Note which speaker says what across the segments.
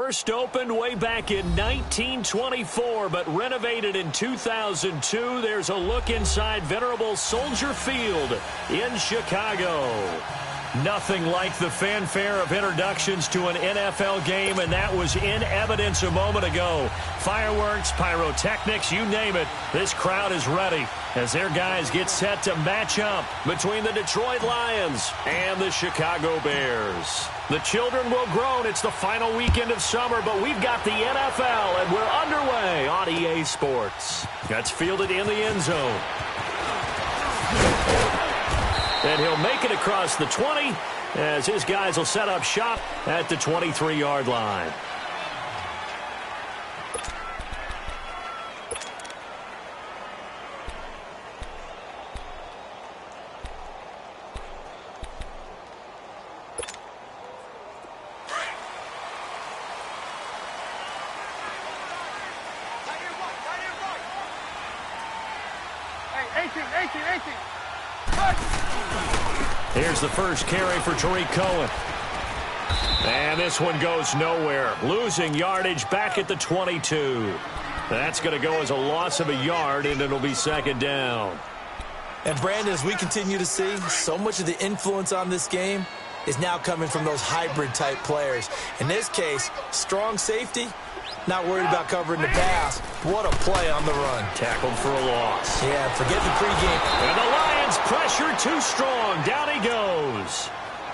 Speaker 1: First opened way back in 1924, but renovated in 2002. There's a look inside venerable Soldier Field in Chicago. Nothing like the fanfare of introductions to an NFL game, and that was in evidence a moment ago. Fireworks, pyrotechnics, you name it. This crowd is ready as their guys get set to match up between the Detroit Lions and the Chicago Bears. The children will groan. It's the final weekend of summer, but we've got the NFL, and we're underway on EA Sports. That's fielded in the end zone. And he'll make it across the 20 as his guys will set up shop at the 23-yard line. Here's the first carry for Tariq Cohen. And this one goes nowhere. Losing yardage back at the 22. That's going to go as a loss of a yard, and it'll be second down.
Speaker 2: And, Brandon, as we continue to see, so much of the influence on this game is now coming from those hybrid-type players. In this case, strong safety, not worried about covering the pass. What a play on the run.
Speaker 1: Tackled for a loss.
Speaker 2: Yeah, forget the pregame.
Speaker 1: And the Lions pressure too strong. Down he goes.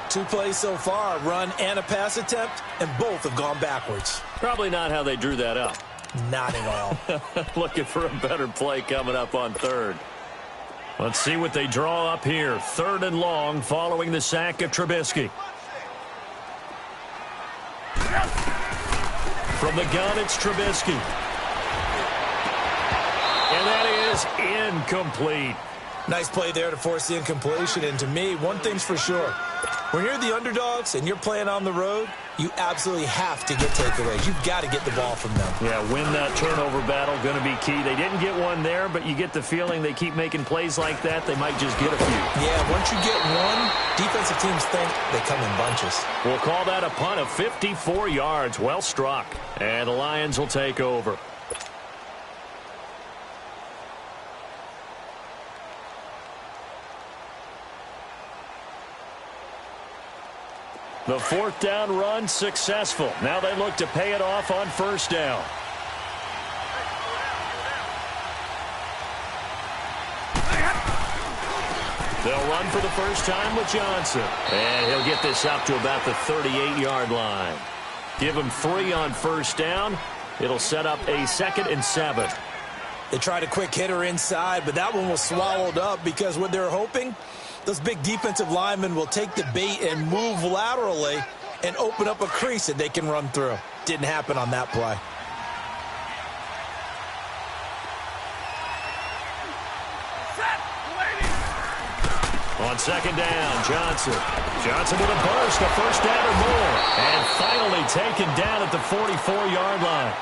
Speaker 2: 2 plays so far, a run and a pass attempt, and both have gone backwards.
Speaker 1: Probably not how they drew that up.
Speaker 2: Not at all.
Speaker 1: Looking for a better play coming up on third. Let's see what they draw up here. 3rd and long following the sack of Trubisky. From the gun, it's Trubisky. And that is incomplete.
Speaker 2: Nice play there to force the incompletion. And to me, one thing's for sure. When you're the underdogs and you're playing on the road, you absolutely have to get takeaways. You've got to get the ball from them.
Speaker 1: Yeah, win that turnover battle, going to be key. They didn't get one there, but you get the feeling they keep making plays like that, they might just get a few.
Speaker 2: Yeah, once you get one, defensive teams think they come in bunches.
Speaker 1: We'll call that a punt of 54 yards. Well struck. And the Lions will take over. The 4th down run successful. Now they look to pay it off on 1st down. They'll run for the first time with Johnson. And he'll get this up to about the 38-yard line. Give him 3 on 1st down. It'll set up a 2nd and 7.
Speaker 2: They tried a quick hitter inside, but that one was swallowed up because what they're hoping, those big defensive linemen will take the bait and move laterally and open up a crease that they can run through. Didn't happen on that play.
Speaker 1: On 2nd down, Johnson. Johnson with a burst, a 1st down or more. And finally taken down at the 44-yard line.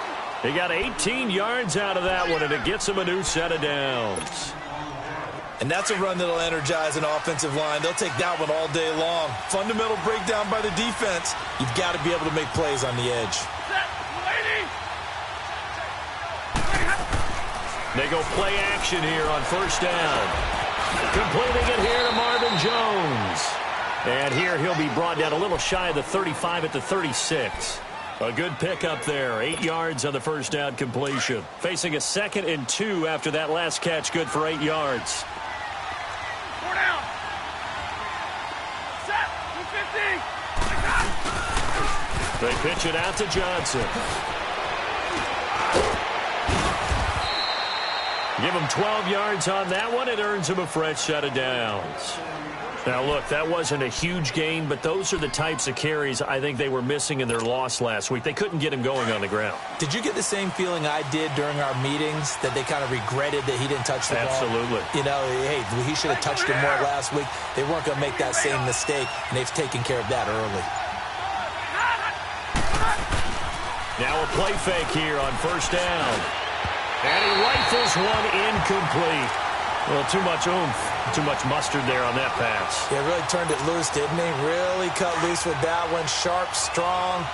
Speaker 1: He got 18 yards out of that one, and it gets him a new set of downs.
Speaker 2: And that's a run that'll energize an offensive line. They'll take that one all day long. Fundamental breakdown by the defense. You've got to be able to make plays on the edge.
Speaker 1: They go play action here on 1st down. Completing it here to Marvin Jones. And here he'll be brought down a little shy of the 35 at the 36. A good pickup there. 8 yards on the 1st down completion. Facing a 2nd and 2 after that last catch, good for 8 yards.
Speaker 3: 4 down. Set. 250.
Speaker 1: They pitch it out to Johnson. Give him 12 yards on that one. It earns him a fresh set of downs. Now, look, that wasn't a huge gain, but those are the types of carries I think they were missing in their loss last week. They couldn't get him going on the ground.
Speaker 2: Did you get the same feeling I did during our meetings, that they kind of regretted that he didn't touch the ball?
Speaker 1: Absolutely.
Speaker 2: You know, hey, he should have touched him more last week. They weren't going to make that same mistake, and they've taken care of that early.
Speaker 1: Now a play fake here on 1st down. And he rifles one incomplete. Well, too much oomph, too much mustard there on that pass.
Speaker 2: Yeah, really turned it loose, didn't he? Really cut loose with that one. Sharp, strong.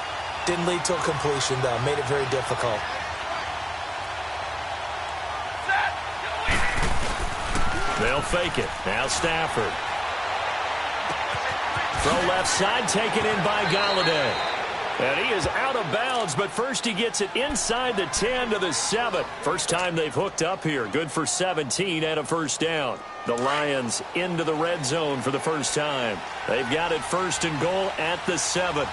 Speaker 2: Didn't lead to a completion, though. Made it very difficult.
Speaker 1: They'll fake it. Now Stafford. Throw left side, taken in by Galladay. And he is out of bounds, but first he gets it inside the 10 to the 7. First time they've hooked up here. Good for 17 and a first down. The Lions into the red zone for the first time. They've got it first and goal at the 7.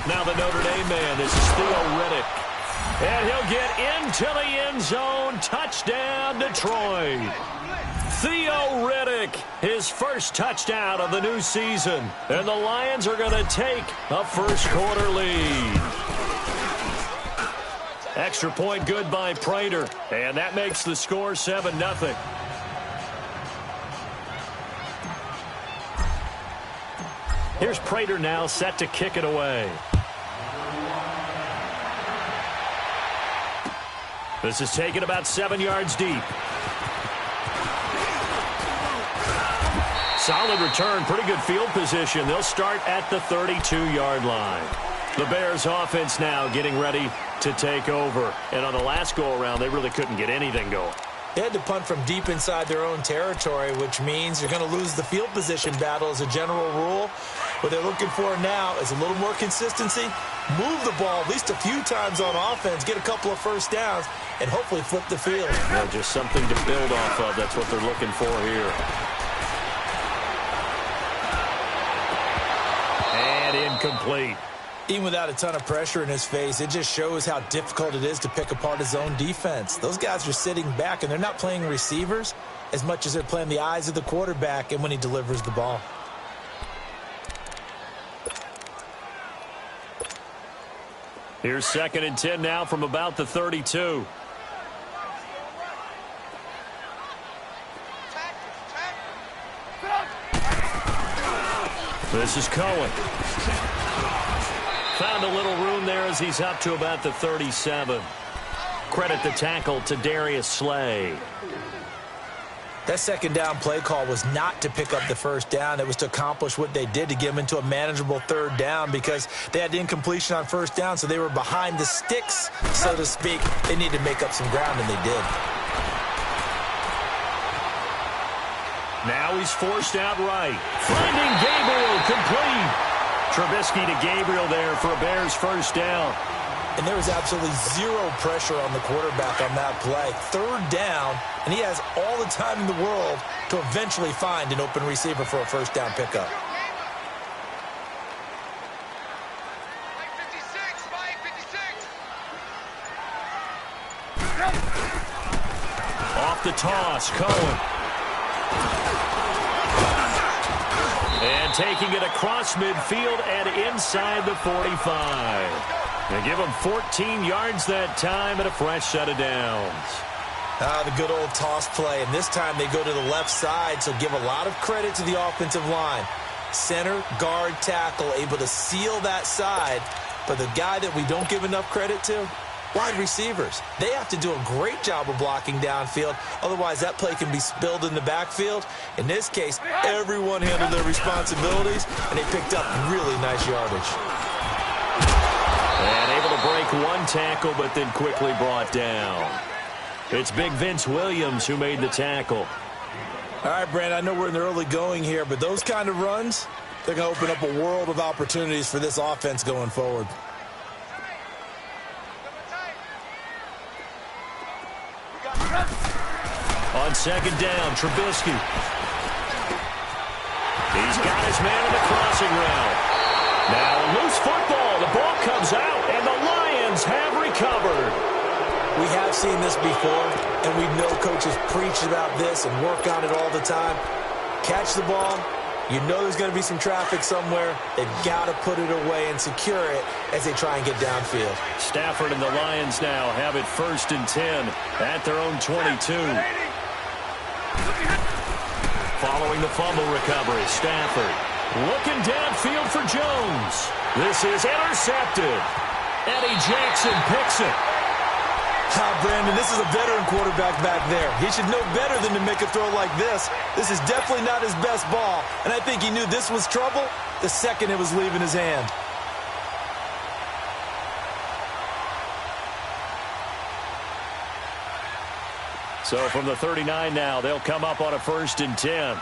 Speaker 1: Now the Notre Dame man, this is Theo Riddick. And he'll get into the end zone. Touchdown, Detroit. Theo Riddick, his first touchdown of the new season. And the Lions are going to take a first-quarter lead. Extra point good by Prater. And that makes the score 7-0. Here's Prater now set to kick it away. This is taken about 7 yards deep. Solid return, pretty good field position. They'll start at the 32-yard line. The Bears offense now getting ready to take over. And on the last go-around, they really couldn't get anything going.
Speaker 2: They had to punt from deep inside their own territory, which means you're going to lose the field position battle as a general rule. What they're looking for now is a little more consistency, move the ball at least a few times on offense, get a couple of first downs, and hopefully flip the field.
Speaker 1: Yeah, just something to build off of. That's what they're looking for here. And incomplete.
Speaker 2: Even without a ton of pressure in his face, it just shows how difficult it is to pick apart his own defense. Those guys are sitting back, and they're not playing receivers as much as they're playing the eyes of the quarterback and when he delivers the ball.
Speaker 1: Here's 2nd and 10 now from about the 32. This is Cohen. Found a little room there as he's up to about the 37. Credit the tackle to Darius Slay.
Speaker 2: That second down play call was not to pick up the first down. It was to accomplish what they did to get them into a manageable third down because they had incompletion on first down, so they were behind the sticks, so to speak. They needed to make up some ground, and they did.
Speaker 1: Now he's forced out right. Finding Gabriel complete. Trubisky to Gabriel there for a Bears first down.
Speaker 2: And there was absolutely zero pressure on the quarterback on that play. Third down, and he has all the time in the world to eventually find an open receiver for a first down pickup.
Speaker 1: Off the toss, Cohen. And taking it across midfield and inside the 45. They give him 14 yards that time and a fresh set of downs.
Speaker 2: The good old toss play, and this time they go to the left side, so give a lot of credit to the offensive line. Center, guard, tackle, able to seal that side, but the guy that we don't give enough credit to, wide receivers. They have to do a great job of blocking downfield, otherwise that play can be spilled in the backfield. In this case, everyone handled their responsibilities, and they picked up really nice yardage.
Speaker 1: And able to break one tackle, but then quickly brought down. It's Big Vince Williams who made the tackle.
Speaker 2: All right, Brand, I know we're in the early going here, but those kind of runs, they're going to open up a world of opportunities for this offense going forward.
Speaker 1: On second down, Trubisky. He's got his man in the crossing route. Now loose football. The ball comes out, and the Lions have recovered.
Speaker 2: We have seen this before, and we know coaches preach about this and work on it all the time. Catch the ball. You know there's going to be some traffic somewhere. They've got to put it away and secure it as they try and get downfield.
Speaker 1: Stafford and the Lions now have it 1st and 10 at their own 22. Following the fumble recovery, Stafford looking downfield for Jones. This is intercepted. Eddie Jackson picks it.
Speaker 2: Brandon, this is a veteran quarterback back there. He should know better than to make a throw like this. This is definitely not his best ball, and I think he knew this was trouble the second it was leaving his hand.
Speaker 1: So from the 39 now, they'll come up on a 1st and 10.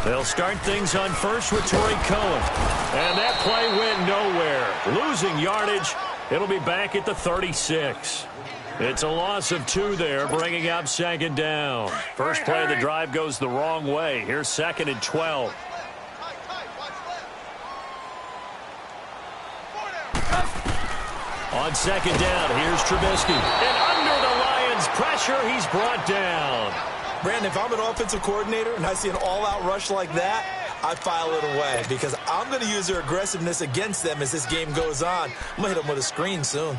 Speaker 1: They'll start things on first with Torrey Cohen. And that play went nowhere. Losing yardage. It'll be back at the 36. It's a loss of 2 there, bringing up 2nd down. First play of the drive goes the wrong way. Here's 2nd and 12. On 2nd down, here's Trubisky. And under the Lions' pressure, he's brought down.
Speaker 2: Brandon, if I'm an offensive coordinator and I see an all-out rush like that, I file it away because I'm going to use their aggressiveness against them as this game goes on. I'm going to hit them with a screen soon.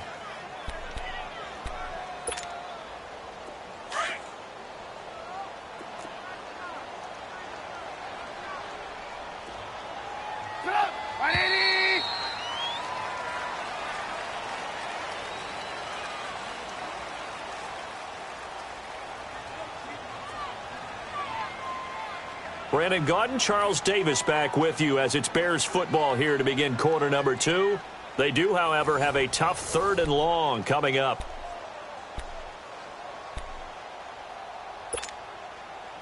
Speaker 1: Brandon Gaudin, Charles Davis back with you as it's Bears football here to begin quarter number 2. They do, however, have a tough 3rd and long coming up.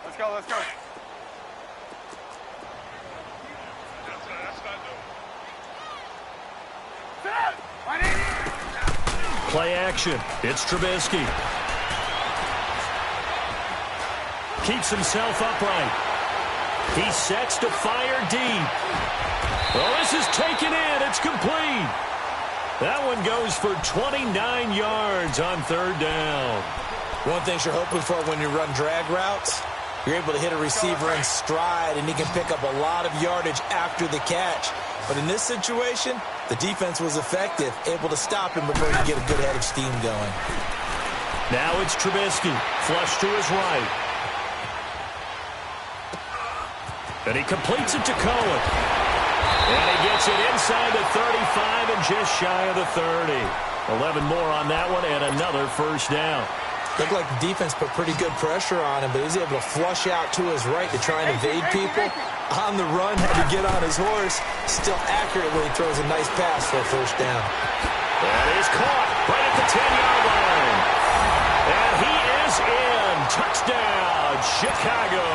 Speaker 3: Let's go, let's go.
Speaker 1: Play action. It's Trubisky. Keeps himself upright. He sets to fire deep. Well, this is taken in. It's complete. That one goes for 29 yards on 3rd down.
Speaker 2: One thing you're hoping for when you run drag routes, you're able to hit a receiver in stride, and he can pick up a lot of yardage after the catch. But in this situation, the defense was effective, able to stop him before he get a good head of steam going.
Speaker 1: Now it's Trubisky, flush to his right. And he completes it to Cohen. And he gets it inside the 35 and just shy of the 30. 11 more on that one and another 1st down.
Speaker 2: Looked like the defense put pretty good pressure on him, but he was able to flush out to his right to try and evade people. On the run, had to get on his horse. Still accurate when he throws a nice pass for a 1st down.
Speaker 1: That is caught right at the 10-yard line. And he is in. Touchdown, Chicago.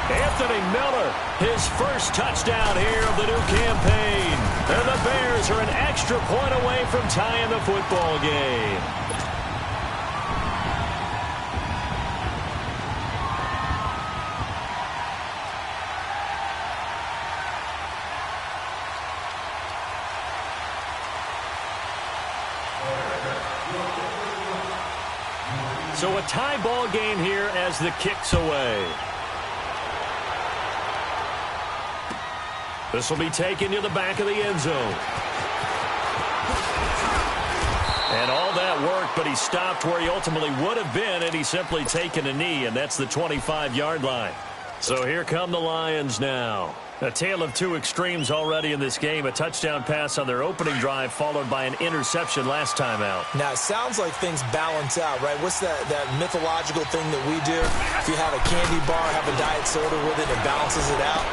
Speaker 1: Anthony Miller, his first touchdown here of the new campaign. And the Bears are an extra point away from tying the football game. So a tie ball game here as the kick's away. This will be taken to the back of the end zone. And all that worked, but he stopped where he ultimately would have been, and he's simply taken a knee, and that's the 25-yard line. So here come the Lions now. A tale of 2 extremes already in this game. A touchdown pass on their opening drive, followed by an interception last time out.
Speaker 2: Now, it sounds like things balance out, right? What's that mythological thing that we do? If you have a candy bar, have a diet soda with it, it balances it out.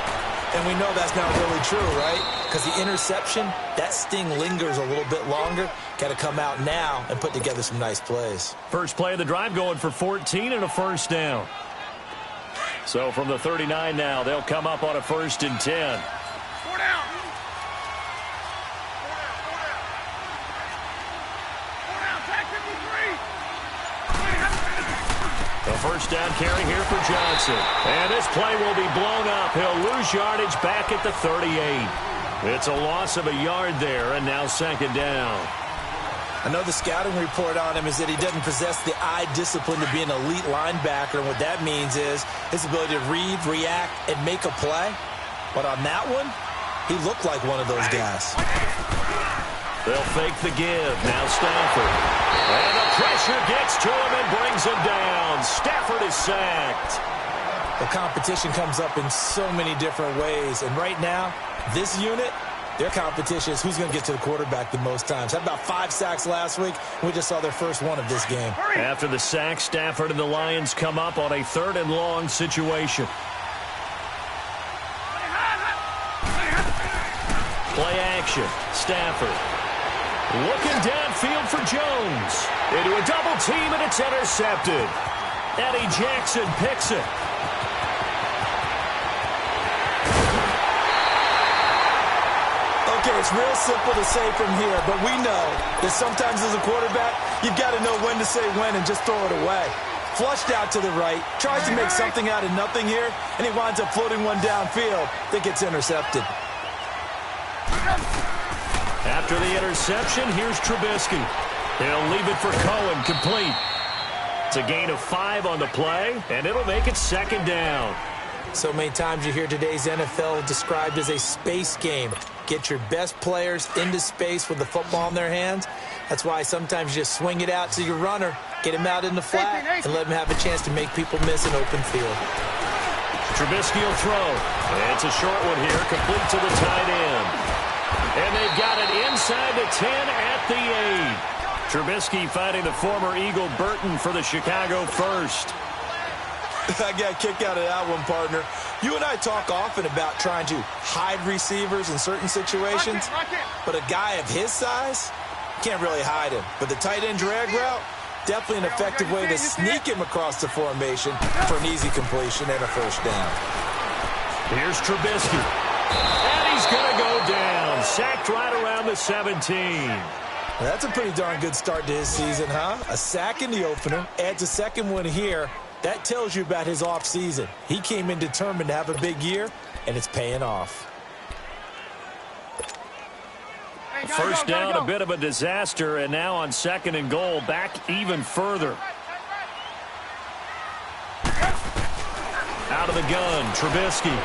Speaker 2: And we know that's not really true, right? Because the interception, that sting lingers a little bit longer. Got to come out now and put together some nice plays.
Speaker 1: First play of the drive going for 14 and a 1st down. So from the 39 now, they'll come up on a 1st and 10.
Speaker 3: 4 down. 4 down, tag 53.
Speaker 1: The 1st down carry here for Johnson. And this play will be blown up. He'll lose yardage back at the 38. It's a loss of a yard there, and now 2nd down.
Speaker 2: I know the scouting report on him is that he doesn't possess the eye discipline to be an elite linebacker. And what that means is his ability to read, react, and make a play. But on that one, he looked like one of those guys.
Speaker 1: They'll fake the give. Now Stafford. And the pressure gets to him and brings him down. Stafford is sacked.
Speaker 2: The competition comes up in so many different ways. And right now, this unit, their competition is who's going to get to the quarterback the most times. Had about 5 sacks last week. We just saw their first one of this game.
Speaker 1: After the sack, Stafford and the Lions come up on a 3rd and long situation. Play action. Stafford. Looking downfield for Jones. Into a double team, and it's intercepted. Eddie Jackson picks it.
Speaker 2: Okay, it's real simple to say from here, but we know that sometimes as a quarterback, you've got to know when to say when and just throw it away. Flushed out to the right, tries to make something out of nothing here, and he winds up floating one downfield that gets intercepted.
Speaker 1: After the interception, here's Trubisky. He'll leave it for Cohen, complete. It's a gain of 5 on the play, and it'll make it 2nd down.
Speaker 2: So many times you hear today's NFL described as a space game. Get your best players into space with the football in their hands. That's why sometimes you just swing it out to your runner, get him out in the flat, and let him have a chance to make people miss an open field.
Speaker 1: Trubisky will throw. It's a short one here, complete to the tight end. And they've got it inside the 10 at the 8. Trubisky fighting the former Eagle Burton for the Chicago first.
Speaker 2: I got a kick out of that one, partner. You and I talk often about trying to hide receivers in certain situations, but a guy of his size, can't really hide him. But the tight end drag route, definitely an effective way to sneak him across the formation for an easy completion and a first down.
Speaker 1: Here's Trubisky. And he's going to go down. Sacked right around the 17.
Speaker 2: That's a pretty darn good start to his season, huh? A sack in the opener, adds a second one here. That tells you about his offseason. He came in determined to have a big year, and it's paying off.
Speaker 1: First down, a bit of a disaster, and now on 2nd and goal, back even further. Out of the gun, Trubisky.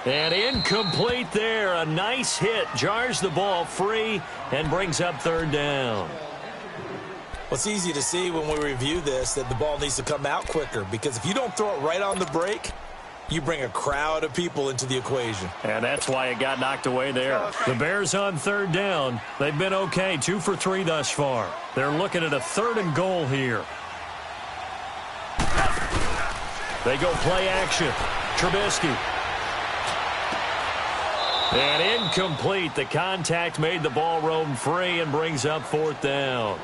Speaker 1: And incomplete there. A nice hit. Jars the ball free and brings up 3rd down.
Speaker 2: Well, it's easy to see when we review this that the ball needs to come out quicker, because if you don't throw it right on the break, you bring a crowd of people into the equation.
Speaker 1: And that's why it got knocked away there. The Bears on 3rd down. They've been okay, 2 for 3 thus far. They're looking at a 3rd and goal here. They go play action. Trubisky. And incomplete. The contact made the ball roam free and brings up 4th down.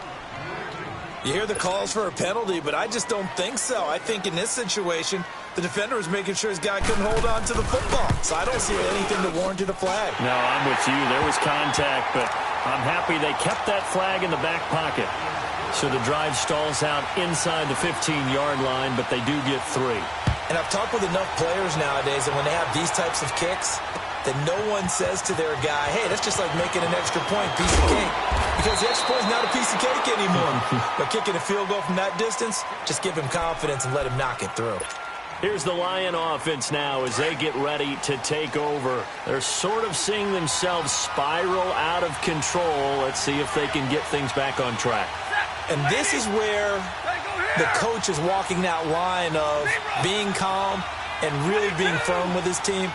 Speaker 2: You hear the calls for a penalty, but I just don't think so. I think in this situation, the defender was making sure his guy couldn't hold on to the football. So I don't see anything that warranted a flag.
Speaker 1: No, I'm with you. There was contact, but I'm happy they kept that flag in the back pocket. So the drive stalls out inside the 15-yard line, but they do get 3.
Speaker 2: And I've talked with enough players nowadays, and when they have these types of kicks, that no one says to their guy, hey, that's just like making an extra point, piece of cake. Because the extra point is not a piece of cake anymore. But kicking a field goal from that distance, just give him confidence and let him knock it through.
Speaker 1: Here's the Lion offense now as they get ready to take over. They're sort of seeing themselves spiral out of control. Let's see if they can get things back on track.
Speaker 2: And this is where the coach is walking that line of being calm and really being firm with his team.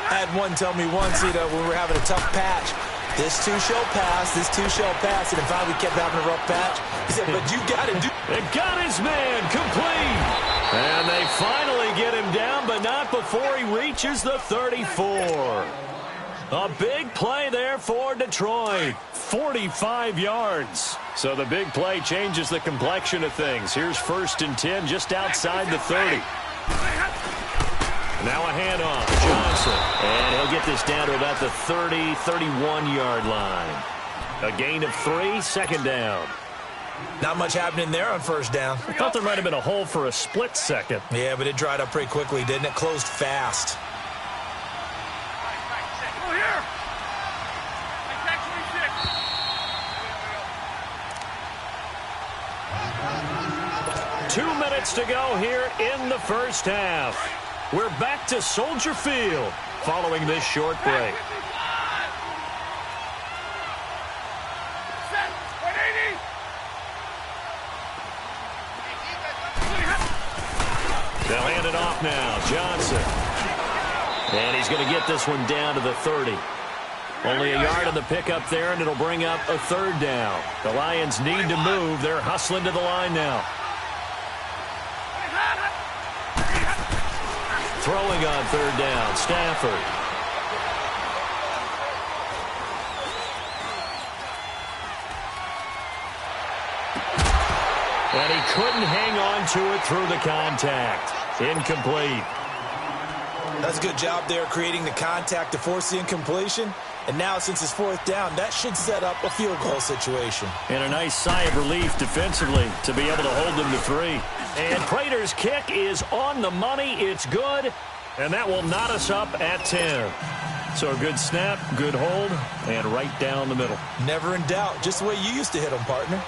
Speaker 2: I had one tell me once, when we were having a tough patch, this too shall pass, this too shall pass, and finally we kept having a rough patch. He said, but you got to do.
Speaker 1: They got his man complete. And they finally get him down, but not before he reaches the 34. A big play there for Detroit. 45 yards. So the big play changes the complexion of things. Here's 1st and 10 just outside the 30. Now a handoff, Johnson. And he'll get this down to about the 30, 31-yard line. A gain of 3, 2nd down.
Speaker 2: Not much happening there on 1st down.
Speaker 1: I thought there might have been a hole for a split second.
Speaker 2: Yeah, but it dried up pretty quickly, didn't it? Closed fast.
Speaker 3: Go here.
Speaker 1: 2 minutes to go here in the 1st half. We're back to Soldier Field following this short break. They'll hand it off now. Johnson. And he's going to get this one down to the 30. Only a yard on the pickup there, and it'll bring up a third down. The Lions need to move. They're hustling to the line now. Throwing on third down, Stafford. And he couldn't hang on to it through the contact. Incomplete.
Speaker 2: That's a good job there creating the contact to force the incompletion. And now, since it's fourth down, that should set up a field goal situation.
Speaker 1: And a nice sigh of relief defensively to be able to hold them to 3. And Prater's kick is on the money. It's good. And that will knot us up at 10. So a good snap, good hold, and right down the middle.
Speaker 2: Never in doubt. Just the way you used to hit them, partner.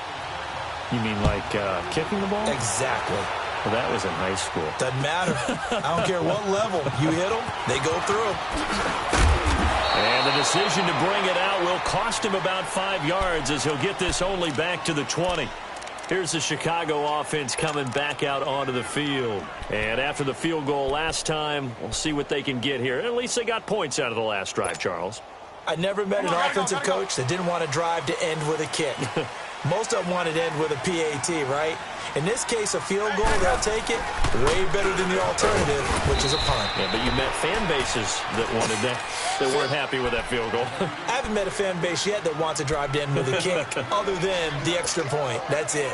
Speaker 1: You mean like kicking the ball?
Speaker 2: Exactly.
Speaker 1: Well, that was in high school.
Speaker 2: Doesn't matter. I don't care what level. You hit them, they go through.
Speaker 1: And the decision to bring it out will cost him about 5 yards as he'll get this only back to the 20. Here's the Chicago offense coming back out onto the field. And after the field goal last time, we'll see what they can get here. At least they got points out of the last drive, Charles.
Speaker 2: I never met an offensive coach that didn't want to drive to end with a kick. Most of them wanted to end with a PAT, right? In this case, a field goal, they'll take it way better than the alternative, which is a punt.
Speaker 1: Yeah, but you met fan bases that wanted that, that weren't happy with that field goal.
Speaker 2: I haven't met a fan base yet that wants to drive to end with a kick, other than the extra point. That's it.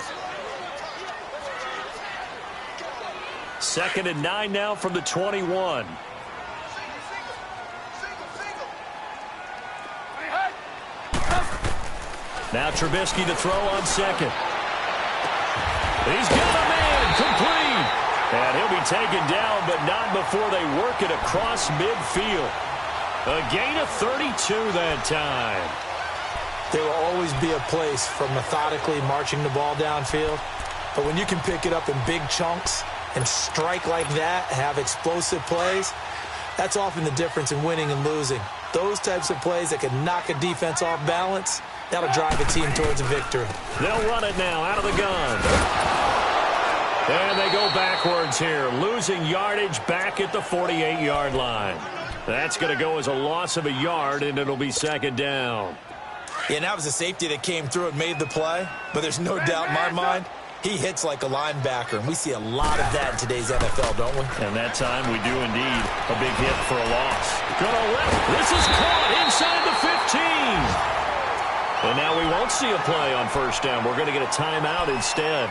Speaker 1: 2nd and 9 now from the 21. Now Trubisky to throw on second. He's got a man complete. And he'll be taken down, but not before they work it across midfield. A gain of 32 that time.
Speaker 2: There will always be a place for methodically marching the ball downfield. But when you can pick it up in big chunks and strike like that, have explosive plays, that's often the difference in winning and losing. Those types of plays that can knock a defense off balance, that'll drive a team towards a victory.
Speaker 1: They'll run it now out of the gun. And they go backwards here, losing yardage back at the 48-yard line. That's going to go as a loss of a yard, and it'll be 2nd down.
Speaker 2: Yeah, and that was a safety that came through and made the play. But there's no doubt in my mind, he hits like a linebacker. And we see a lot of that in today's NFL, don't we?
Speaker 1: And that time we do indeed. A big hit for a loss. Gonna left. This is caught inside the 15. And now we won't see a play on first down. We're going to get a timeout instead,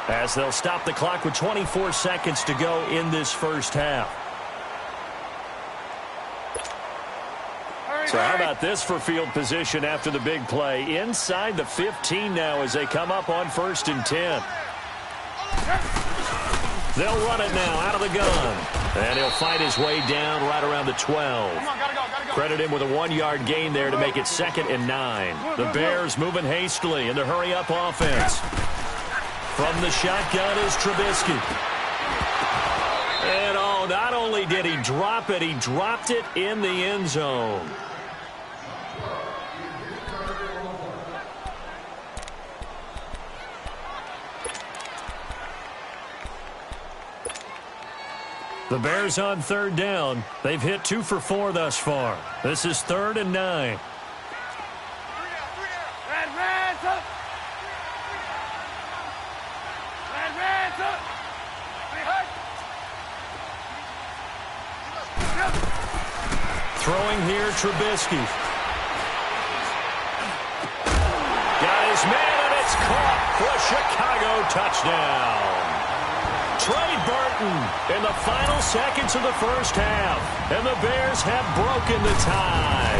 Speaker 1: as they'll stop the clock with 24 seconds to go in this first half. So how about this for field position after the big play? Inside the 15 now as they come up on 1st and 10. They'll run it now out of the gun. And he'll fight his way down right around the 12. Credit him with a 1-yard gain there to make it 2nd and 9. The Bears moving hastily in the hurry-up offense. From the shotgun is Trubisky. And oh, not only did he drop it, he dropped it in the end zone. The Bears on 3rd down. They've hit 2 for 4 thus far. This is 3rd and 9. Throwing here, Trubisky. Got his man, and it's caught for a Chicago touchdown. Trey Burton in the final seconds of the first half. And the Bears have broken the tie.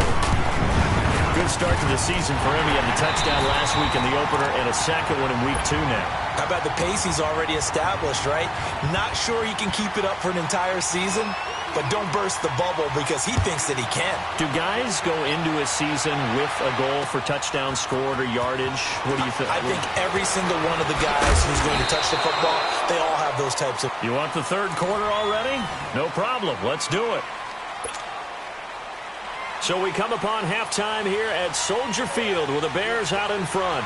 Speaker 1: Good start to the season for him. He had the touchdown last week in the opener and a second one in week 2 now.
Speaker 2: How about the pace he's already established, right? Not sure he can keep it up for an entire season, but don't burst the bubble because he thinks that he can.
Speaker 1: Do guys go into a season with a goal for touchdowns scored or yardage? What do you think?
Speaker 2: I think every single one of the guys who's going to touch the football, they all have those types of...
Speaker 1: You want the 3rd quarter already? No problem. Let's do it. So we come upon halftime here at Soldier Field with the Bears out in front.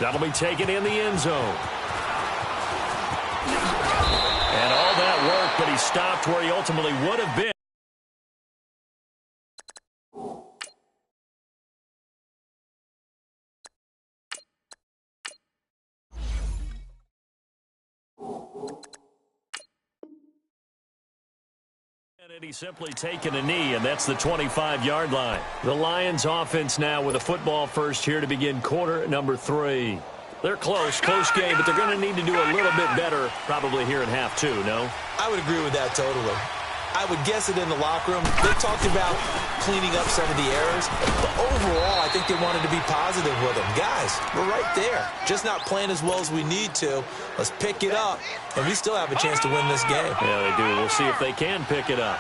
Speaker 1: That'll be taken in the end zone. And all that work, but he stopped where he ultimately would have been. And he's simply taken a knee, and that's the 25-yard line. The Lions offense now with a football first here to begin quarter number 3. They're close game, but they're going to need to do a little bit better probably here in half 2, no?
Speaker 2: I would agree with that totally. I would guess it in the locker room. They talked about cleaning up some of the errors, but overall, I think they wanted to be positive with them. Guys, we're right there. Just not playing as well as we need to. Let's pick it up, and we still have a chance to win this game.
Speaker 1: Yeah, they do. We'll see if they can pick it up.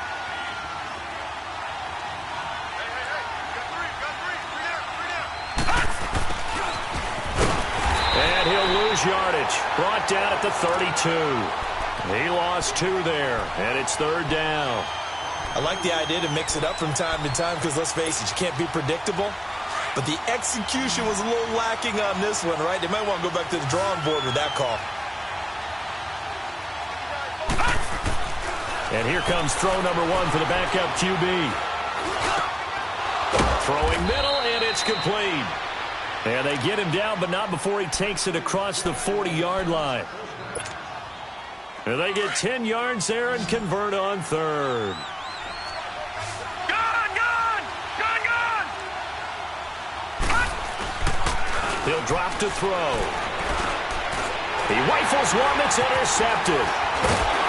Speaker 1: And he'll lose yardage. Brought down at the 32. He lost 2 there, and it's 3rd down.
Speaker 2: I like the idea to mix it up from time to time because, let's face it, you can't be predictable. But the execution was a little lacking on this one, right? They might want to go back to the drawing board with that call.
Speaker 1: And here comes throw number 1 for the backup QB. Throwing middle, and it's complete. And they get him down, but not before he takes it across the 40-yard line. And they get 10 yards there and convert on 3rd.
Speaker 3: Gone!
Speaker 1: He'll drop to throw. He rifles one that's intercepted.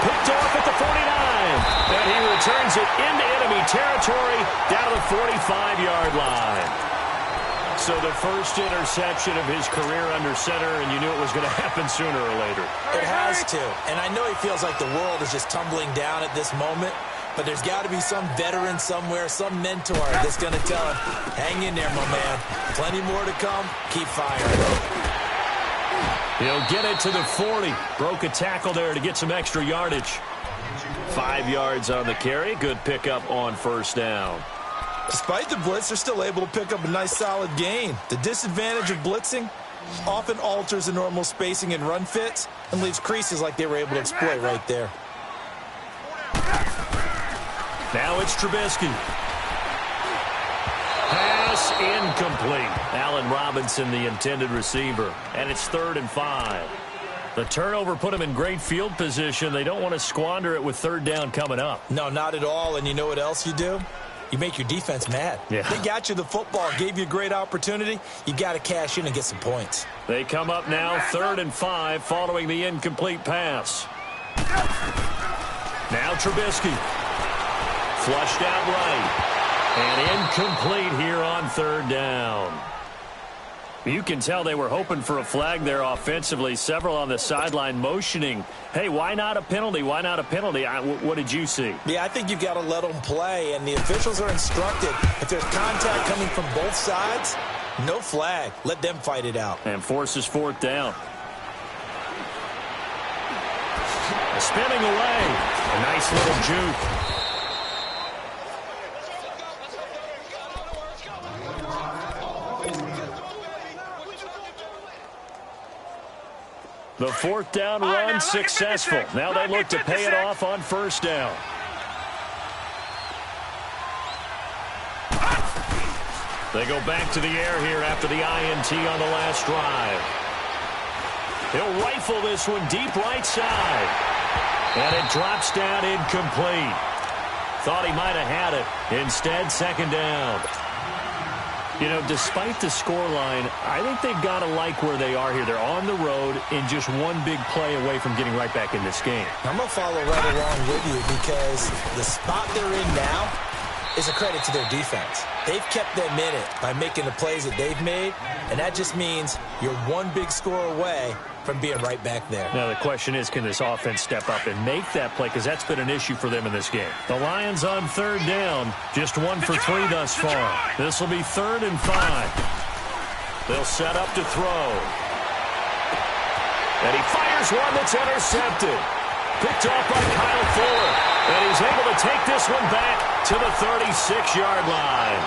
Speaker 1: Picked off at the 49. And he returns it into enemy territory down to the 45-yard line. So the first interception of his career under center, and you knew it was going to happen sooner or later.
Speaker 2: It has to. And I know he feels like the world is just tumbling down at this moment, but there's got to be some veteran somewhere, some mentor that's going to tell him, hang in there, my man. Plenty more to come. Keep firing.
Speaker 1: He'll get it to the 40. Broke a tackle there to get some extra yardage. 5 yards on the carry. Good pickup on 1st down.
Speaker 2: Despite the blitz, they're still able to pick up a nice solid gain. The disadvantage of blitzing often alters the normal spacing and run fits and leaves creases like they were able to exploit right there.
Speaker 1: Now it's Trubisky. Pass incomplete. Allen Robinson, the intended receiver. And it's 3rd and 5. The turnover put them in great field position. They don't want to squander it with 3rd down coming up.
Speaker 2: No, not at all. And you know what else you do? You make your defense mad.
Speaker 1: Yeah.
Speaker 2: They got you the football, gave you a great opportunity. You got to cash in and get some points.
Speaker 1: They come up now 3rd and 5 following the incomplete pass. Now Trubisky. Flushed out right. And incomplete here on 3rd down. You can tell they were hoping for a flag there offensively. Several on the sideline motioning, hey, why not a penalty? Why not a penalty? What did you see?
Speaker 2: Yeah, I think you've got to let them play, and the officials are instructed. If there's contact coming from both sides, no flag. Let them fight it out.
Speaker 1: And forces 4th down. Spinning away. A nice little juke. The 4th down run successful. Now they look to pay it off on 1st down. They go back to the air here after the INT on the last drive. He'll rifle this one deep right side. And it drops down incomplete. Thought he might have had it. Instead, 2nd down. You know, despite the scoreline, I think they've got to like where they are here. They're on the road and just one big play away from getting right back in this game.
Speaker 2: I'm going to follow right along with you because the spot they're in now is a credit to their defense. They've kept them in it by making the plays that they've made, and that just means you're one big score away from being right back there.
Speaker 1: Now the question is, can this offense step up and make that play? Because that's been an issue for them in this game. The Lions on 3rd down, just 1 for 3 thus far. This will be 3rd and 5. They'll set up to throw. And he fires one that's intercepted. Picked off by Kyle Fuller. And he's able to take this one back to the 36-yard line.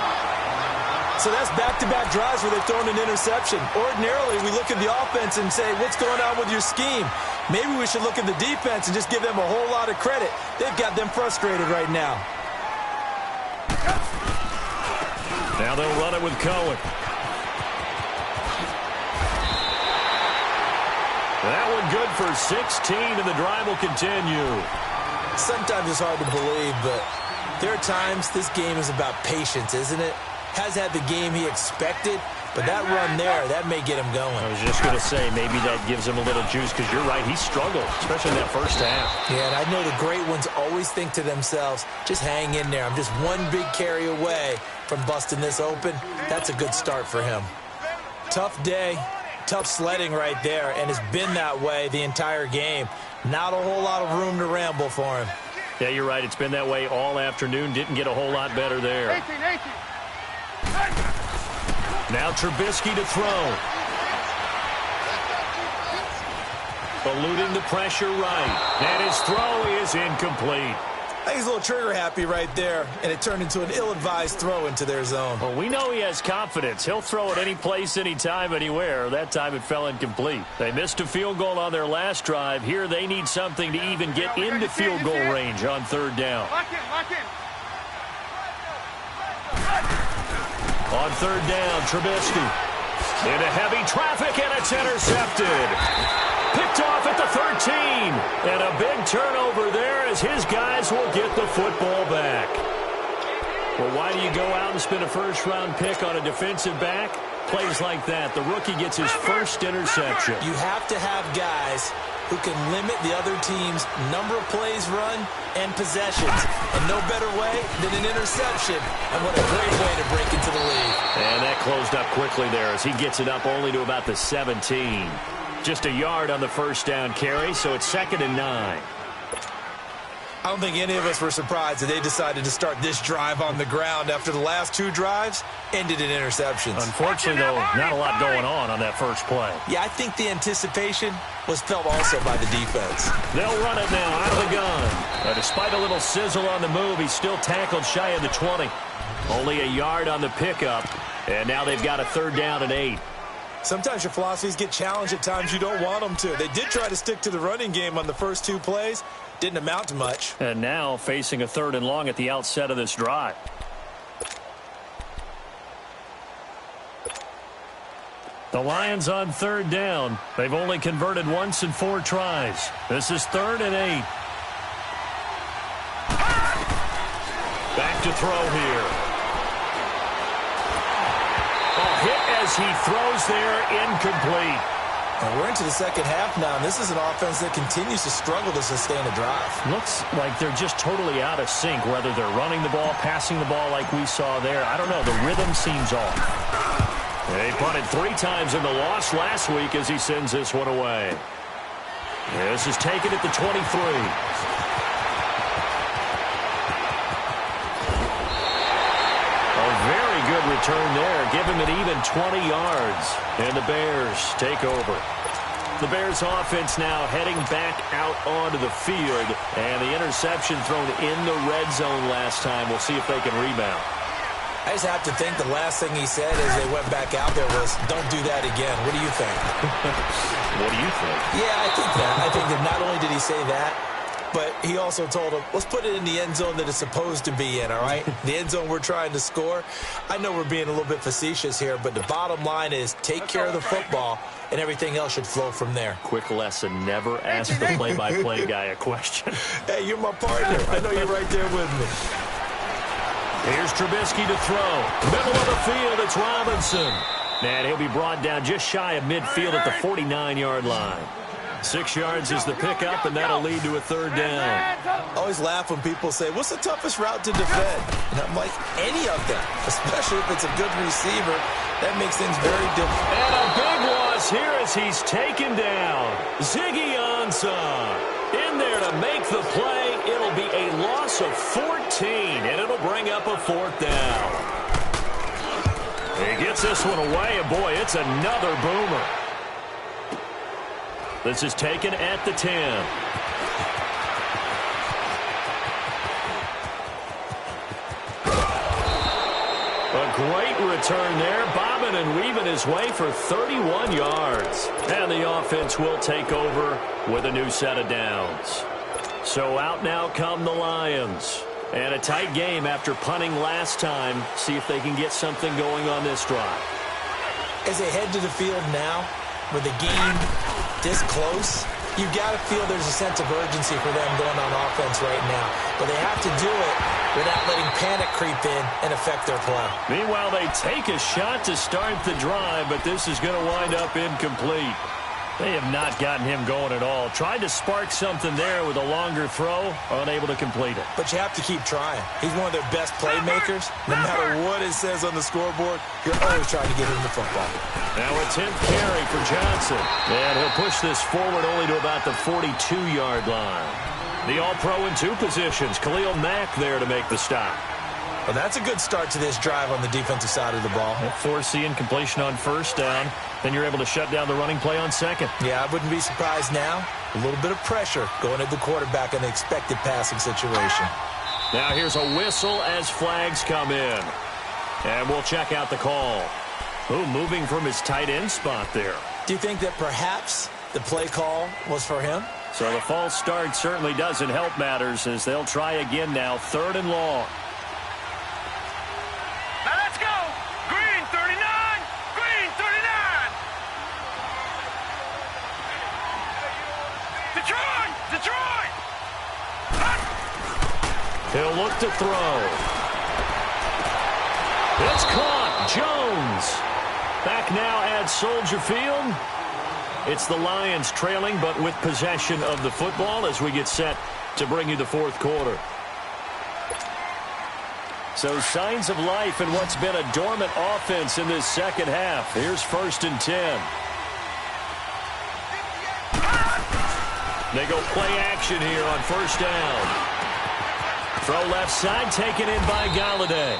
Speaker 2: So that's back-to-back drives where they've thrown an interception. Ordinarily, we look at the offense and say, what's going on with your scheme? Maybe we should look at the defense and just give them a whole lot of credit. They've got them frustrated right now.
Speaker 1: Now they'll run it with Cohen. That one good for 16, and the drive will continue.
Speaker 2: Sometimes it's hard to believe, but there are times this game is about patience, isn't it? Has had the game he expected, but that run there, that may get him going.
Speaker 1: I was just going to say, maybe that gives him a little juice, because you're right, he struggled, especially in that first half.
Speaker 2: Yeah, and I know the great ones always think to themselves, just hang in there. I'm just one big carry away from busting this open. That's a good start for him. Tough day, tough sledding right there, and it's been that way the entire game. Not a whole lot of room to ramble for him.
Speaker 1: Yeah, you're right. It's been that way all afternoon. Didn't get a whole lot better there.
Speaker 3: 18.
Speaker 1: Now Trubisky to throw. Eluding the pressure right. And his throw is incomplete.
Speaker 2: I think he's a little trigger happy right there, and it turned into an ill-advised throw into their zone.
Speaker 1: Well, we know he has confidence. He'll throw it any place, anytime, anywhere. That time it fell incomplete. They missed a field goal on their last drive. Here they need something to even get into field goal range on third down.
Speaker 3: Lock in.
Speaker 1: On third down, Trubisky. Into heavy traffic, and it's intercepted. Picked off at the 13. And a big turnover there as his guys will get the football back. Well, why do you go out and spend a first-round pick on a defensive back? Plays like that. The rookie gets his first interception.
Speaker 2: You have to have guys who can limit the other team's number of plays run and possessions. And no better way than an interception. And what a great way to break into the lead.
Speaker 1: And that closed up quickly there as he gets it up only to about the 17. Just a yard on the first down carry, so it's 2nd and 9.
Speaker 2: I don't think any of us were surprised that they decided to start this drive on the ground after the last two drives ended in interceptions.
Speaker 1: Unfortunately, though, not a lot going on that first play.
Speaker 2: Yeah, I think the anticipation was felt also by the defense.
Speaker 1: They'll run it now out of the gun. Despite a little sizzle on the move, he's still tackled shy of the 20. Only a yard on the pickup, and now they've got a 3rd down and 8.
Speaker 2: Sometimes your philosophies get challenged at times you don't want them to. They did try to stick to the running game on the first two plays. Didn't amount to much.
Speaker 1: And now facing a 3rd and long at the outset of this drive. The Lions on 3rd down. They've only converted once in 4 tries. This is 3rd and 8. Back to throw here. Hit as he throws there, incomplete.
Speaker 2: And we're into the second half now, and this is an offense that continues to struggle to sustain a drive.
Speaker 1: Looks like they're just totally out of sync, whether they're running the ball, passing the ball like we saw there. I don't know. The rhythm seems off. They punted 3 times in the loss last week as he sends this one away. This is taken at the 23. Good return there. Give him an even 20 yards. And the Bears take over. The Bears offense now heading back out onto the field. And the interception thrown in the red zone last time. We'll see if they can rebound.
Speaker 2: I just have to think the last thing he said as they went back out there was, don't do that again. What do you think?
Speaker 1: What do you think?
Speaker 2: Yeah, I think that. I think that not only did he say that, but he also told him, let's put it in the end zone that it's supposed to be in, all right? The end zone we're trying to score. I know we're being a little bit facetious here, but the bottom line is take care of the football, and everything else should flow from there.
Speaker 1: Quick lesson, never ask the play-by-play guy a question.
Speaker 2: Hey, you're my partner. I know you're right there with me.
Speaker 1: Here's Trubisky to throw. Middle of the field, it's Robinson. And he'll be brought down just shy of midfield at the 49-yard line. 6 yards is the pickup, and that'll lead to a 3rd down.
Speaker 2: I always laugh when people say, what's the toughest route to defend? And I'm like, any of them, especially if it's a good receiver. That makes things very different.
Speaker 1: And a big loss here as he's taken down. Ziggy Ansah in there to make the play. It'll be a loss of 14, and it'll bring up a 4th down. He gets this one away, and boy, it's another boomer. This is taken at the 10. A great return there, bobbing and weaving his way for 31 yards. And the offense will take over with a new set of downs. So out now come the Lions. And a tight game after punting last time. See if they can get something going on this drive.
Speaker 2: As they head to the field now, with the game this close, you've got to feel there's a sense of urgency for them going on offense right now. But they have to do it without letting panic creep in and affect their play.
Speaker 1: Meanwhile, they take a shot to start the drive, but this is going to wind up incomplete. They have not gotten him going at all. Tried to spark something there with a longer throw, unable to complete it.
Speaker 2: But you have to keep trying. He's one of their best playmakers. No matter what it says on the scoreboard, you're always trying to get him the football.
Speaker 1: Now a 10th carry for Johnson. And he'll push this forward only to about the 42-yard line. The All-Pro in two positions. Khalil Mack there to make the stop.
Speaker 2: Well, that's a good start to this drive on the defensive side of the ball.
Speaker 1: Forcing incompletion on first down. Then you're able to shut down the running play on second.
Speaker 2: Yeah, I wouldn't be surprised now. A little bit of pressure going at the quarterback in the expected passing situation.
Speaker 1: Now here's a whistle as flags come in. And we'll check out the call. Moving from his tight end spot there.
Speaker 2: Do you think that perhaps the play call was for him?
Speaker 1: So the false start certainly doesn't help matters as they'll try again now, 3rd and long. He'll look to throw. It's caught. Jones. Back now at Soldier Field. It's the Lions trailing, but with possession of the football as we get set to bring you the 4th quarter. So signs of life in what's been a dormant offense in this second half. Here's 1st and 10. They go play action here on first down. Throw left side, taken in by Galladay.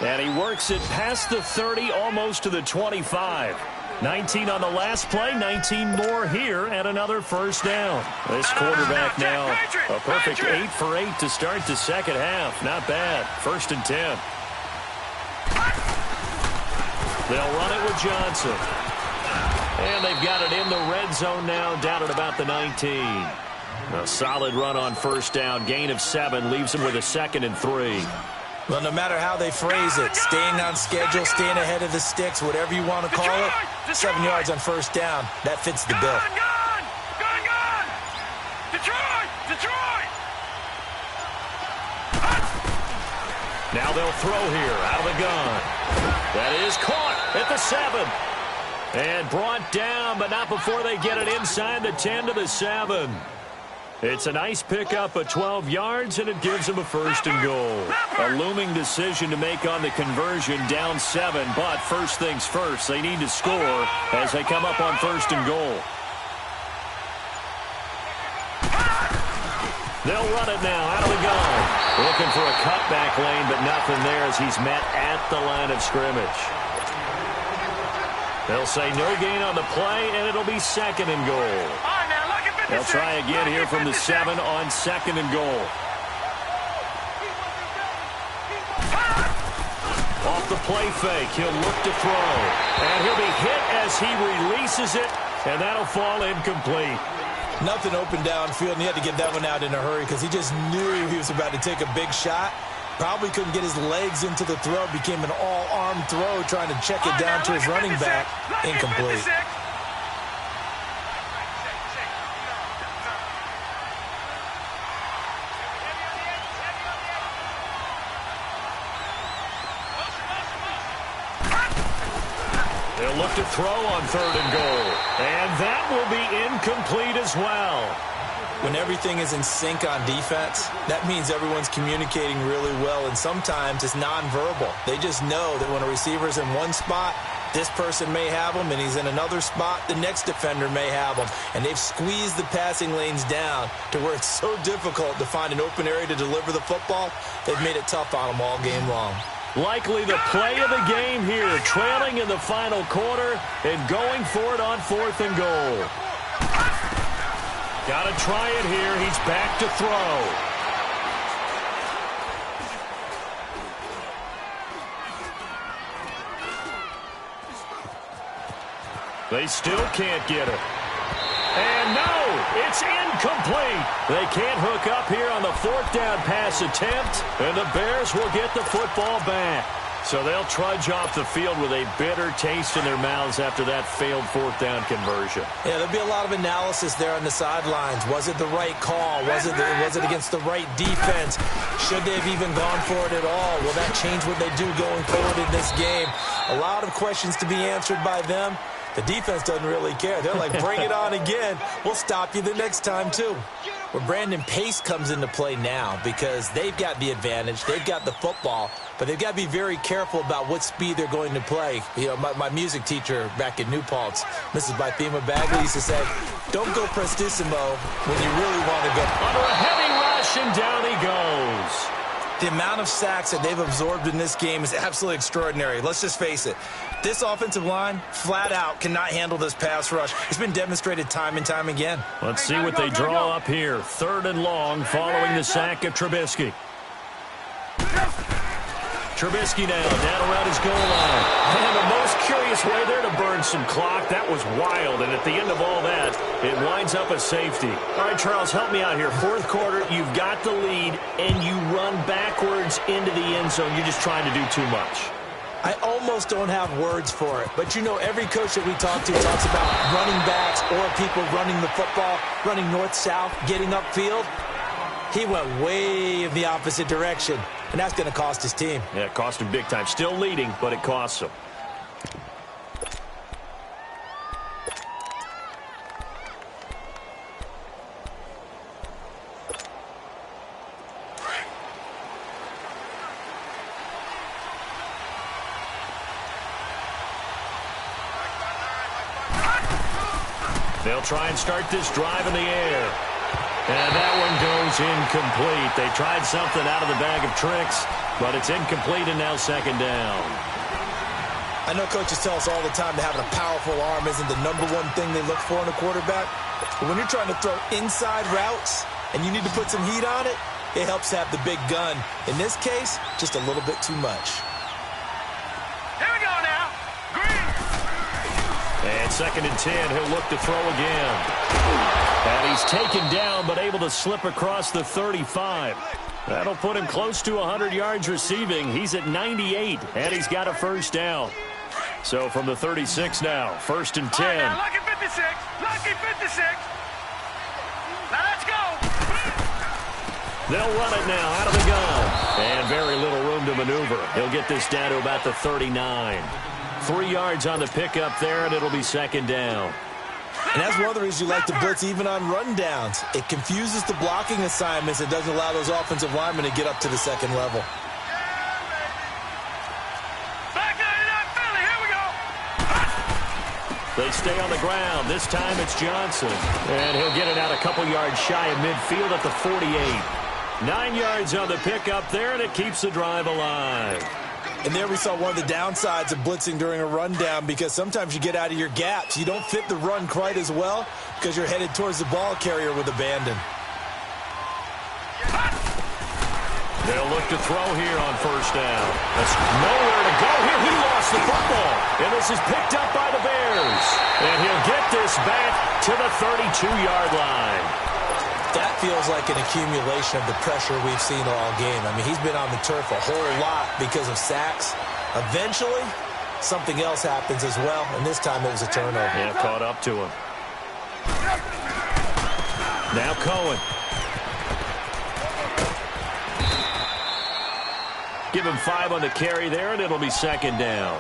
Speaker 1: And he works it past the 30, almost to the 25. 19 on the last play, 19 more here, and another first down. This quarterback now, a perfect 8 for 8 to start the second half. Not bad. 1st and 10. They'll run it with Johnson. And they've got it in the red zone now, down at about the 19. A solid run on first down. Gain of 7 leaves them with a 2nd and 3.
Speaker 2: Well, no matter how they phrase it, staying on schedule, staying ahead of the sticks, whatever you want to call it, 7 yards on first down, that fits the bill.
Speaker 3: Detroit!
Speaker 1: Now they'll throw here out of the gun. That is caught at the 7. And brought down, but not before they get it inside the 10 to the 7. It's a nice pickup of 12 yards, and it gives them a 1st and goal. A looming decision to make on the conversion, down 7, but first things first, they need to score as they come up on 1st and goal. They'll run it now out of the gun. Looking for a cutback lane, but nothing there as he's met at the line of scrimmage. They'll say no gain on the play, and it'll be 2nd and goal. They'll try again here from the 7 on 2nd and goal. Off the play fake, he'll look to throw. And he'll be hit as he releases it, and that'll fall incomplete.
Speaker 2: Nothing open downfield, and he had to get that one out in a hurry because he just knew he was about to take a big shot. Probably couldn't get his legs into the throw. Became an all-arm throw, trying to check it down to his running back. Incomplete.
Speaker 1: They'll look to throw on 3rd and goal. And that will be incomplete as well.
Speaker 2: When everything is in sync on defense, that means everyone's communicating really well, and sometimes it's nonverbal. They just know that when a receiver's in one spot, this person may have him, and he's in another spot, the next defender may have him. And they've squeezed the passing lanes down to where it's so difficult to find an open area to deliver the football. They've made it tough on them all game long.
Speaker 1: Likely the play of the game here, trailing in the final quarter and going for it on 4th and goal. Got to try it here. He's back to throw. They still can't get it. And no, it's incomplete. They can't hook up here on the fourth down pass attempt, and the Bears will get the football back. So they'll trudge off the field with a bitter taste in their mouths after that failed fourth down conversion.
Speaker 2: Yeah, there'll be a lot of analysis there on the sidelines. Was it the right call? Was it against the right defense? Should they have even gone for it at all? Will that change what they do going forward in this game? A lot of questions to be answered by them. The defense doesn't really care. They're like, bring it on again. We'll stop you the next time, too. Well, Brandon, pace comes into play now because they've got the advantage. They've got the football, but they've got to be very careful about what speed they're going to play. You know, my music teacher back in New Paltz, Mrs. Bythema Bagley, used to say, don't go prestissimo when you really want to go.
Speaker 1: Under a heavy rush, and down he goes.
Speaker 2: The amount of sacks that they've absorbed in this game is absolutely extraordinary. Let's just face it. This offensive line, flat out, cannot handle this pass rush. It's been demonstrated time and time again.
Speaker 1: Let's see what they draw up here. 3rd and long following the sack of Trubisky. Trubisky now down around his goal line. And the most curious way there to burn some clock. That was wild. And at the end of all that, it winds up a safety. All right, Charles, help me out here. 4th quarter, you've got the lead, and you run backwards into the end zone. You're just trying to do too much.
Speaker 2: I almost don't have words for it. But, you know, every coach that we talk to talks about running backs or people running the football, running north-south, getting upfield. He went way in the opposite direction, and that's going to cost his team.
Speaker 1: Yeah, it cost him big time. Still leading, but it costs him. They'll try and start this drive in the air. And that one goes incomplete. They tried something out of the bag of tricks, but it's incomplete and now 2nd down.
Speaker 2: I know coaches tell us all the time that having a powerful arm isn't the #1 thing they look for in a quarterback. But when you're trying to throw inside routes and you need to put some heat on it, it helps to have the big gun. In this case, just a little bit too much.
Speaker 3: Here we go now. Green.
Speaker 1: And 2nd and 10, he'll look to throw again. And he's taken down, but able to slip across the 35. That'll put him close to 100 yards receiving. He's at 98, and he's got a 1st down. So from the 36 now, 1st and 10.
Speaker 3: Right, now, lucky 56. Lucky 56. Now let's go.
Speaker 1: They'll run it now out of the gun. And very little room to maneuver. He'll get this down to about the 39. 3 yards on the pickup there, and it'll be 2nd down.
Speaker 2: And that's one of the reasons you like to blitz even on rundowns. It confuses the blocking assignments and doesn't allow those offensive linemen to get up to the 2nd level.
Speaker 3: Back 99 Philly. Here we go.
Speaker 1: They stay on the ground. This time it's Johnson. And he'll get it out a couple yards shy of midfield at the 48. 9 yards on the pickup there, and it keeps the drive alive.
Speaker 2: And there we saw one of the downsides of blitzing during a rundown because sometimes you get out of your gaps. You don't fit the run quite as well because you're headed towards the ball carrier with abandon.
Speaker 1: They'll look to throw here on 1st down. That's nowhere to go here. He lost the football. And this is picked up by the Bears. And he'll get this back to the 32-yard line.
Speaker 2: That feels like an accumulation of the pressure we've seen all game. I mean, he's been on the turf a whole lot because of sacks. Eventually, something else happens as well, and this time it was a turnover.
Speaker 1: Yeah, caught up to him. Now Cohen. Give him 5 on the carry there, and it'll be 2nd down.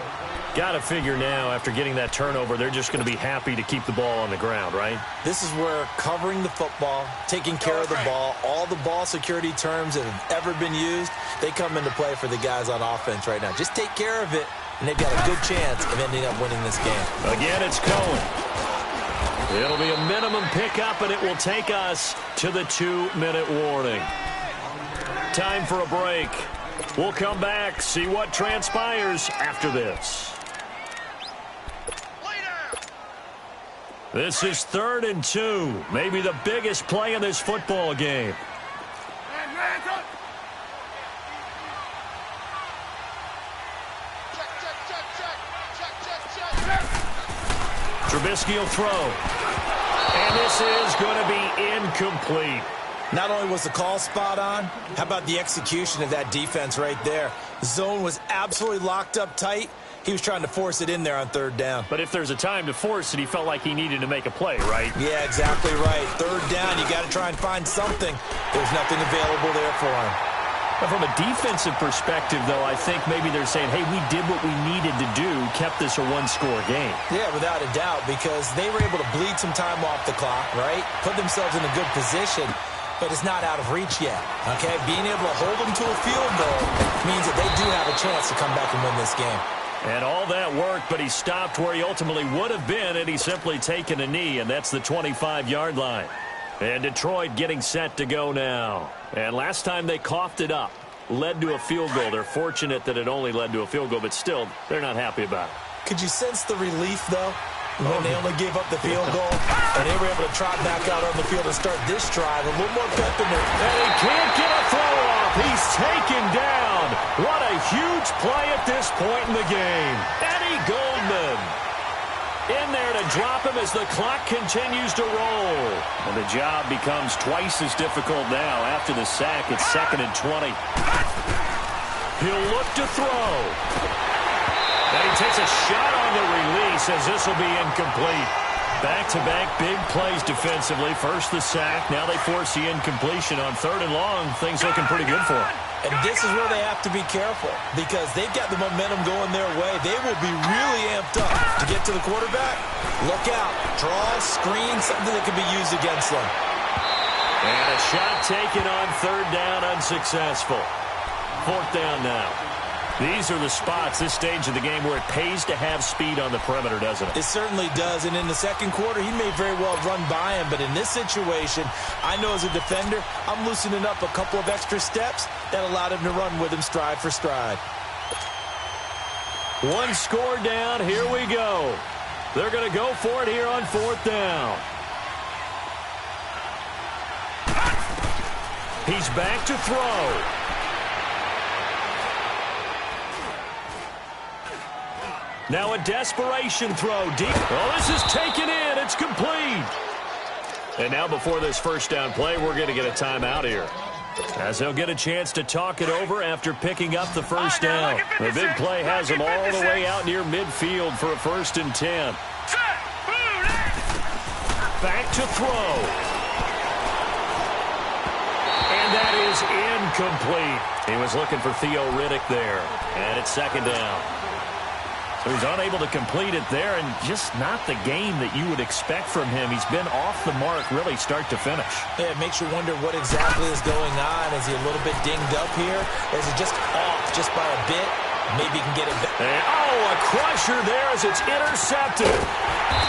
Speaker 1: Got to figure now, after getting that turnover, they're just going to be happy to keep the ball on the ground, right?
Speaker 2: This is where covering the football, taking care of the ball, all the ball security terms that have ever been used, they come into play for the guys on offense right now. Just take care of it, and they've got a good chance of ending up winning this game.
Speaker 1: Again, it's Cohen. It'll be a minimum pickup, and it will take us to the 2-minute warning. Time for a break. We'll come back, see what transpires after this. This is 3rd and 2. Maybe the biggest play in this football game. Trubisky will throw. And this is going to be incomplete.
Speaker 2: Not only was the call spot on, how about the execution of that defense right there? The zone was absolutely locked up tight. He was trying to force it in there on 3rd down.
Speaker 1: But if there's a time to force it, he felt like he needed to make a play, right?
Speaker 2: Yeah, exactly right. 3rd down, you got to try and find something. There's nothing available there for him.
Speaker 1: But from a defensive perspective, though, I think maybe they're saying, hey, we did what we needed to do, kept this a one-score game.
Speaker 2: Yeah, without a doubt, because they were able to bleed some time off the clock, right? Put themselves in a good position, but it's not out of reach yet, okay? Being able to hold them to a field goal means that they do have a chance to come back and win this game.
Speaker 1: And all that worked, but he stopped where he ultimately would have been, and he's simply taken a knee, and that's the 25-yard line. And Detroit getting set to go now. And last time they coughed it up, led to a field goal. They're fortunate that it only led to a field goal, but still, they're not happy about it.
Speaker 2: Could you sense the relief, though, when they only gave up the field goal, and they were able to trot back out on the field and start this drive? A little more pep in there.
Speaker 1: And he can't get a throw off. He's taken down. What a huge play at this point in the game. Eddie Goldman in there to drop him as the clock continues to roll. And the job becomes twice as difficult now after the sack. It's 2nd and 20. He'll look to throw. And he takes a shot on the release as this will be incomplete. Back-to-back big plays defensively. First the sack. Now they force the incompletion on 3rd and long. Things looking pretty good for them.
Speaker 2: And this is where they have to be careful because they've got the momentum going their way. They will be really amped up to get to the quarterback. Look out. Draw, screen, something that can be used against them.
Speaker 1: And a shot taken on 3rd down, unsuccessful. 4th down now. These are the spots, this stage of the game, where it pays to have speed on the perimeter, doesn't it?
Speaker 2: It certainly does, and in the second quarter, he may very well run by him, but in this situation, I know as a defender, I'm loosening up a couple of extra steps that allowed him to run with him stride for stride.
Speaker 1: One score down, here we go. They're going to go for it here on 4th down. He's back to throw. Now a desperation throw deep. Oh, this is taken in. It's complete. And now before this first down play, we're going to get a timeout here, as they'll get a chance to talk it over after picking up the first down. The big play has them all the way out near midfield for a 1st and 10. Back to throw. And that is incomplete. He was looking for Theo Riddick there. And it's 2nd down. So he's unable to complete it there, and just not the game that you would expect from him. He's been off the mark really start to finish.
Speaker 2: Yeah, it makes you wonder what exactly is going on. Is he a little bit dinged up here? Or is it just off just by a bit? Maybe he can get it back.
Speaker 1: And, a crusher there as it's intercepted.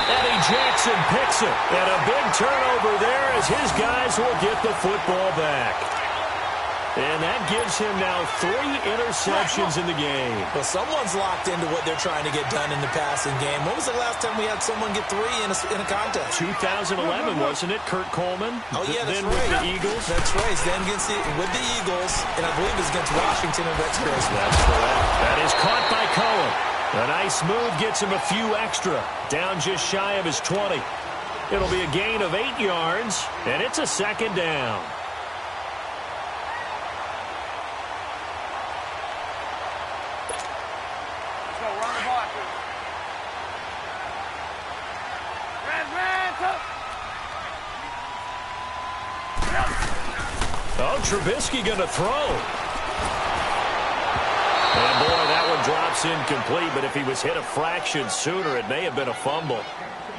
Speaker 1: Eddie Jackson picks it. And a big turnover there as his guys will get the football back. And that gives him now 3 interceptions in the game.
Speaker 2: Well, someone's locked into what they're trying to get done in the passing game. When was the last time we had someone get 3 in a contest?
Speaker 1: 2011, wasn't it? Kurt Coleman.
Speaker 2: Oh, yeah, that's
Speaker 1: then
Speaker 2: right.
Speaker 1: With the Eagles.
Speaker 2: That's right. Then with the Eagles, and I believe it's against Washington and Rex Grossman.
Speaker 1: That's correct. That is caught by Cohen. A nice move gets him a few extra. Down just shy of his 20. It'll be a gain of 8 yards, and it's a 2nd down. Oh, Trubisky going to throw. And boy, that one drops incomplete, but if he was hit a fraction sooner, it may have been a fumble.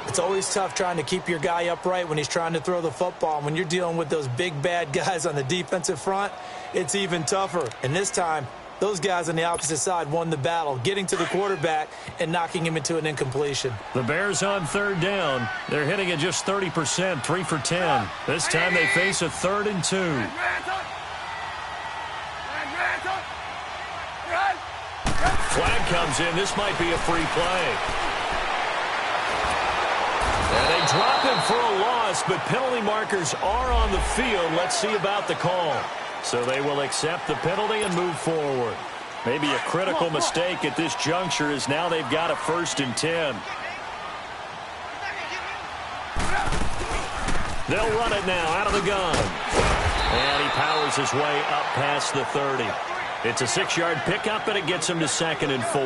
Speaker 2: It's always tough trying to keep your guy upright when he's trying to throw the football. When you're dealing with those big, bad guys on the defensive front, it's even tougher. And this time, those guys on the opposite side won the battle, getting to the quarterback and knocking him into an incompletion.
Speaker 1: The Bears on 3rd down. They're hitting at just 30%, 3 for 10. This time they face a 3rd and 2. Flag comes in. This might be a free play. And they drop him for a loss, but penalty markers are on the field. Let's see about the call. So they will accept the penalty and move forward. Maybe a critical mistake at this juncture is now they've got a 1st and 10. They'll run it now out of the gun. And he powers his way up past the 30. It's a 6-yard pickup, and it gets him to 2nd and 4.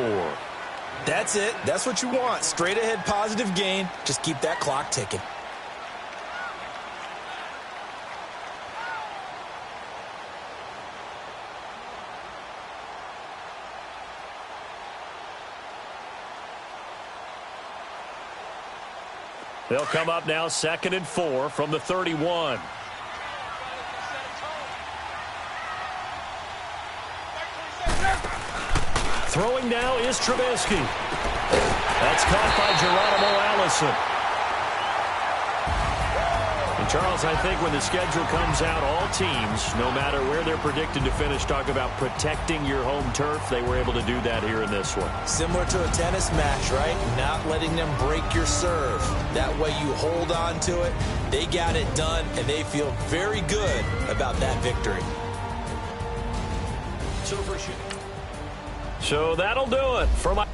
Speaker 2: That's it. That's what you want. Straight ahead positive gain. Just keep that clock ticking.
Speaker 1: They'll come up now 2nd and 4 from the 31. Throwing now is Trubisky. That's caught by Geronimo Allison. And Charles, I think when the schedule comes out, all teams, no matter where they're predicted to finish, talk about protecting your home turf. They were able to do that here in this one.
Speaker 2: Similar to a tennis match, right? Not letting them break your serve. That way you hold on to it. They got it done, and they feel very good about that victory. So that'll do it for my...